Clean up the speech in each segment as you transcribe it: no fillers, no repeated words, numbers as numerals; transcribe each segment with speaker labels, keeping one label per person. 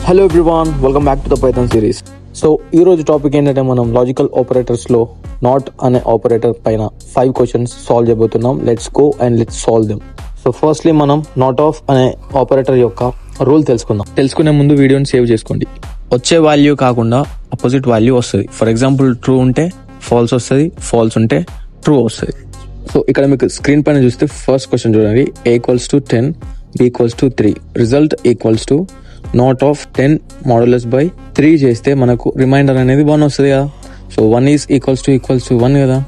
Speaker 1: Hello everyone, welcome back to the Python series. So ఈ రోజు topic ఏంటంటే మనం లాజికల్ ఆపరేటర్స్లో నాట్ అనే ఆపరేటర్ పైన 5 క్వశ్చన్స్ సాల్వ్ చేయబోతున్నాం. Let's go and let's solve them. So firstly మనం నాట్ ఆఫ్ అనే ఆపరేటర్ యొక్క రూల్ తెలుసుకుందాం. తెలుసుకునే ముందు వీడియోని సేవ్ చేసుకోండి. వచ్చే వాల్యూ కాకుండా అపోజిట్ వాల్యూ వస్తుంది. ఫర్ ఎగ్జాంపుల్ ట్రూ ఉంటే ఫాల్స్ వస్తుంది, ఫాల్స్ ఉంటే ట్రూ వస్తుంది. సో ఇక్కడ మీకు స్క్రీన్ పైన చూస్తే ఫస్ట్ క్వశ్చన్ చూడండి. a equals to 10, b equals to 3, result equals to not of 10 modulus by 3 చేస్తే మనకు రిమైండర్ అనేది 1 వస్తుంది కదా. సో 1 ఈజ్ ఈక్వల్స్ టు 1 కదా.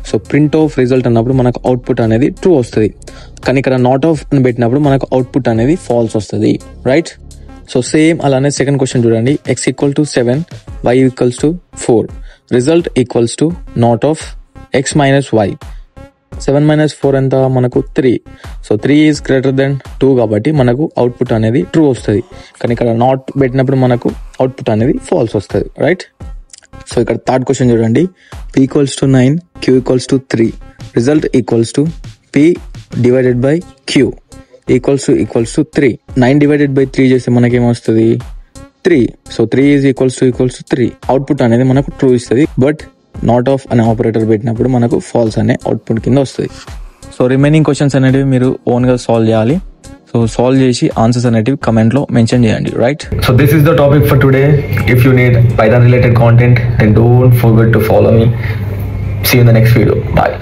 Speaker 1: సో ప్రింట్ ఆఫ్ రిజల్ట్ అన్నప్పుడు మనకు అవుట్పుట్ అనేది ట్రూ వస్తుంది. కానీ ఇక్కడ నాట్ ఆఫ్ అని పెట్టినప్పుడు మనకు అవుట్పుట్ అనేది ఫాల్స్ వస్తుంది, రైట్? సో సేమ్ అలానే సెకండ్ క్వశ్చన్ చూడండి. x equal to 7, y equals to 4, result equals to not of x minus y. 7 minus 4 ఎంత మనకు 3. సో 3 ఈజ్ గ్రేటర్ దెన్ 2 కాబట్టి మనకు అవుట్పుట్ అనేది ట్రూ వస్తుంది. కానీ ఇక్కడ నాట్ పెట్టినప్పుడు మనకు అవుట్పుట్ అనేది ఫాల్స్ వస్తుంది, రైట్? సో ఇక్కడ థర్డ్ క్వశ్చన్ చూడండి. p equals to 9, q equals to 3, result equals to p divided by q equals to 3. 9 divided by 3 చేస్తే మనకేమొస్తుంది? 3. So 3 is equals to 3. Output అనేది మనకు ట్రూ ఇస్తుంది. బట్ నాట్ ఆఫ్ అనే operator పెట్టినప్పుడు మనకు falls అనే అవుట్పుట్ కింద వస్తుంది. సో రిమైనింగ్ క్వశ్చన్స్ అనేవి మీరు ఓన్గా సాల్వ్ చేయాలి. సో సాల్వ్ చేసి ఆన్సర్స్ అనేటివి కమెంట్లో మెన్షన్ చేయండి, right?
Speaker 2: So this is the topic for today. If you need Python related content, then don't forget to follow me. See you in the next video. Bye.